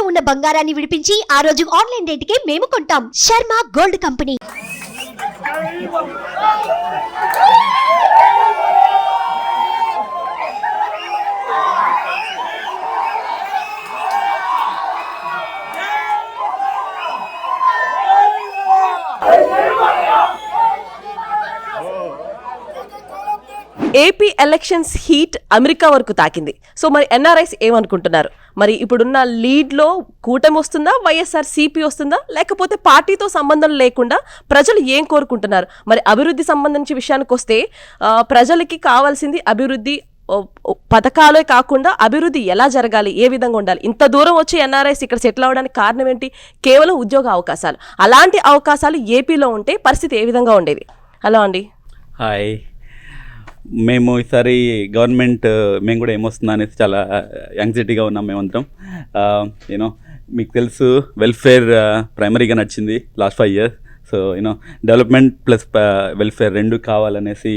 తాకట్టులో ఉన్న బంగారాన్ని విడిపించి ఆ రోజు ఆన్లైన్ రేటుకే మేము కొంటాం. Sharma gold company. AP elections heat America వరకు తాకింది. సో మరి ఎన్ఆర్ఐస్ ఏమనుకుంటున్నారు? మరి ఇప్పుడున్న లీడ్లో కూటమి వస్తుందా, వైఎస్ఆర్ సిపి వస్తుందా, లేకపోతే పార్టీతో సంబంధం లేకుండా ప్రజలు ఏం కోరుకుంటున్నారు? మరి అభివృద్ధి సంబంధించి విషయానికి వస్తే ప్రజలకి కావాల్సింది అభివృద్ధి పథకాలే కాకుండా అభివృద్ధి ఎలా జరగాలి, ఏ విధంగా ఉండాలి. ఇంత దూరం వచ్చి ఎన్ఆర్ఐస్ ఇక్కడ సెటిల్ అవ్వడానికి కారణం ఏంటి? కేవలం ఉద్యోగ అవకాశాలు. అలాంటి అవకాశాలు ఏపీలో ఉంటే పరిస్థితి ఏ విధంగా ఉండేది? హలో అండి. హాయ్. మేము ఈసారి గవర్నమెంట్ మేము కూడా ఏమొస్తుందా అనేసి చాలా యాంగ్జైటీగా ఉన్నాం మేమందరం. యూనో మీకు తెలుసు వెల్ఫేర్ ప్రైమరీగా నడిచింది last 5 years. So you know development plus welfare రెండు కావాలనేసి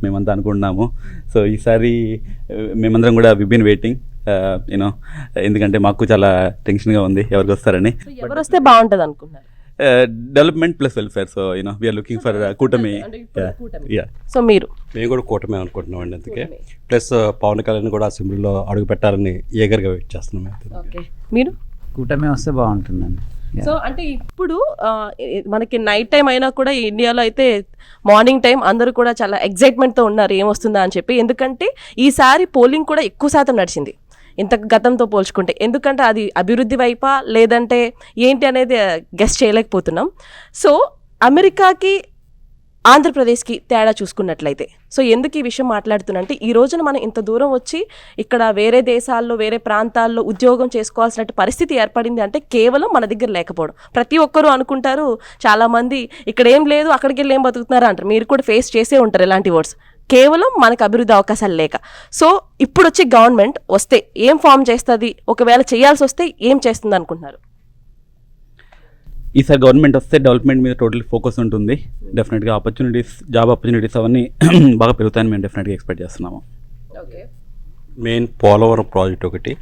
మేమంతా అనుకుంటున్నాము. సో ఈసారి మేమందరం కూడా వి బీన్ వెయిటింగ్ యూనో, ఎందుకంటే మాకు చాలా టెన్షన్గా ఉంది ఎవరికి వస్తారని. ఎవరు వస్తే బాగుంటుంది అనుకున్నారు? Development plus welfare. So you know we are looking for కూటమి. సో మేము కూడా కూటమి అనుకుంటున్నాం అండి. అందుకే ప్లస్ పవన్ కళ్యాణ్ కూడా అసెంబ్లీలో అడుగు పెట్టాలని ఏగర్గా వెయిట్ చేస్తున్నాం. మీరు కూటమి వస్తే బాగుంటుందండి. సో అంటే ఇప్పుడు మనకి నైట్ టైం అయినా కూడా ఇండియాలో అయితే మార్నింగ్ టైం అందరూ కూడా చాలా ఎగ్జైట్మెంట్తో ఉన్నారు ఏమొస్తుందా అని చెప్పి. ఎందుకంటే ఈసారి పోలింగ్ కూడా ఎక్కువ శాతం నడిచింది ఇంత గతంతో పోల్చుకుంటే. ఎందుకంటే అది అభివృద్ధి వైపా లేదంటే ఏంటి అనేది గెస్ చేయలేకపోతున్నాం. సో అమెరికాకి ఆంధ్రప్రదేశ్కి తేడా చూసుకున్నట్లయితే, సో ఎందుకు ఈ విషయం మాట్లాడుతున్నంటే ఈ రోజున మనం ఇంత దూరం వచ్చి ఇక్కడ వేరే దేశాల్లో వేరే ప్రాంతాల్లో ఉద్యోగం చేసుకోవాల్సిన పరిస్థితి ఏర్పడింది అంటే కేవలం మన దగ్గర లేకపోవడం. ప్రతి ఒక్కరూ అనుకుంటారు, చాలామంది ఇక్కడ ఏం లేదు అక్కడికి వెళ్ళి ఏం బతుకుతున్నారు అంటారు. మీరు కూడా ఫేస్ చేసే ఉంటారు ఇలాంటి వర్డ్స్. కేవలం మనకు అభివృద్ధి అవకాశాలు లేక. సో ఇప్పుడు వచ్చి గవర్నమెంట్ వస్తే ఏం ఫామ్ చేస్తుంది, ఒకవేళ చేయాల్సి వస్తే ఏం చేస్తుంది అనుకుంటున్నారు? ఈసారి గవర్నమెంట్ వస్తే డెవలప్మెంట్ మీద టోటల్ ఫోకస్ ఉంటుంది. డెఫినెట్గా ఆపర్చునిటీస్, జాబ్ ఆపర్చునిటీస్ అవన్నీ బాగా పెరుగుతాయని మేము డెఫినెట్గా ఎక్స్పెక్ట్ చేస్తున్నాము. మెయిన్ పోలవరం ప్రాజెక్ట్ ఒకటి,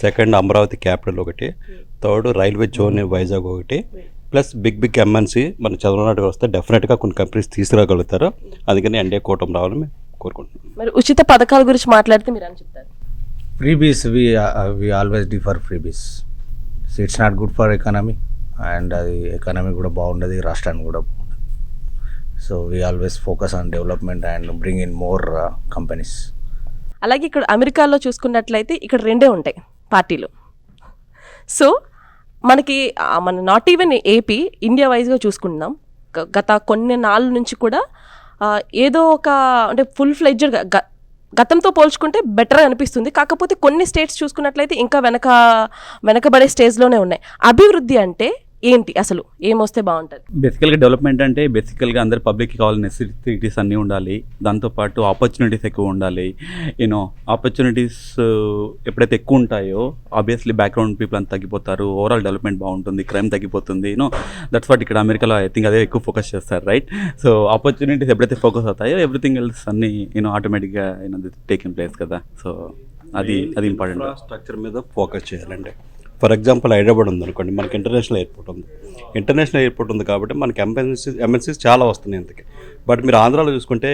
సెకండ్ అమరావతి క్యాపిటల్ ఒకటి, థర్డ్ రైల్వే జోన్ వైజాగ్ ఒకటి, ప్లస్ బిగ్ ఎంఎన్సీ మన చంద్రబాబు వస్తే డెఫినెట్గా కొన్ని కంపెనీస్ తీసుకురాగలుగుతారు. అందుకని ఎన్డీఏ కూటమి రావాలని మేము కోరుకుంటున్నాం. మరి ఉచిత పథకాల గురించి మాట్లాడితే మీరు అని చెప్తారు? Freebies we always differ freebies. It's not good for economy, and అది ఎకానమీ కూడా బాగుండదు, రాష్ట్రానికి కూడా బాగుండదు. So we always focus on development and bring in more companies. అలాగే ఇక్కడ అమెరికాలో చూసుకున్నట్లయితే ఇక్కడ రెండే ఉంటాయి పార్టీలు. సో మనకి మన నాట్ ఈవెన్ ఏపీ, ఇండియా వైజ్గా చూసుకుంటున్నాం గత కొన్ని నాళ్ళ నుంచి కూడా ఏదో ఒక అంటే ఫుల్ ఫ్లెడ్జ్డ్ గతంతో పోల్చుకుంటే బెటర్ అనిపిస్తుంది. కాకపోతే కొన్ని స్టేట్స్ చూసుకున్నట్లయితే ఇంకా వెనకబడే స్టేజ్లోనే ఉన్నాయి. అభివృద్ధి అంటే ఏంటి, అసలు ఏమొస్తే బాగుంటుంది? బేసికల్గా డెవలప్మెంట్ అంటే బేసికల్గా అందరు పబ్లిక్కి కావాల్సిన నెసెసిటీస్ అన్నీ ఉండాలి. దాంతోపాటు ఆపర్చునిటీస్ ఎక్కువ ఉండాలి. యూనో ఆపర్చునిటీస్ ఎప్పుడైతే ఎక్కువ ఉంటాయో ఆబ్వియస్లీ బ్యాక్గ్రౌండ్ పీపుల్ అంతా తగ్గిపోతారు, ఓవరాల్ డెవలప్మెంట్ బాగుంటుంది, క్రైమ్ తగ్గిపోతుంది. యూనో దట్స్ వాట్ ఇక్కడ అమెరికాలో ఐ థింక్ అదే ఎక్కువ ఫోకస్ చేస్తారు, రైట్? సో ఆపర్చునిటీస్ ఎప్పుడైతే ఫోకస్ అవుతాయో ఎవ్రీథింగ్ ఎల్స్ అన్నీ ఆటోమేటిక్గా టేకింగ్ ప్లేస్ కదా. సో అది ఇంపార్టెంట్. స్ట్రక్చర్ మీద ఫోకస్ చేయాలండి. ఫర్ ఎగ్జాంపుల్ హైదరాబాద్ ఉందనుకోండి, మనకి ఇంటర్నేషనల్ ఎయిర్పోర్ట్ ఉంది కాబట్టి మనకి ఎంఎన్సీస్ చాలా వస్తున్నాయి ఇంతకి. బట్ మీరు ఆంధ్రాలో చూసుకుంటే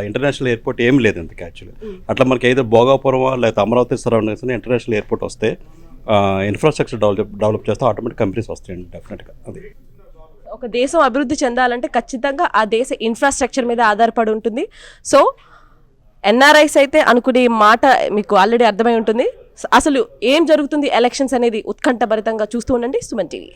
ఇంటర్నేషనల్ ఎయిర్పోర్ట్ ఏం లేదు ఇంతకి యాక్చువల్లీ. అట్లా మనకి అయితే భోగాపురం లేదా అమరావతి సరౌండింగ్స్ ఇంటర్నేషనల్ ఎయిర్పోర్ట్ వస్తే ఇన్ఫ్రాస్ట్రక్చర్ డెవలప్ చేస్తే ఆటోమేటిక్ కంపెనీస్ వస్తాయండి డెఫినెట్గా. అది ఒక దేశం అభివృద్ధి చెందాలంటే ఖచ్చితంగా ఆ దేశ ఇన్ఫ్రాస్ట్రక్చర్ మీద ఆధారపడి ఉంటుంది. సో ఎన్ఆర్ఐస్ అయితే అనుకునే మాట మీకు ఆల్రెడీ అర్థమై ఉంటుంది. అసలు ఏం జరుగుతుంది ఎలక్షన్స్ అనేది ఉత్కంఠభరితంగా చూస్తూ ఉండండి సుమన్ టీవీ.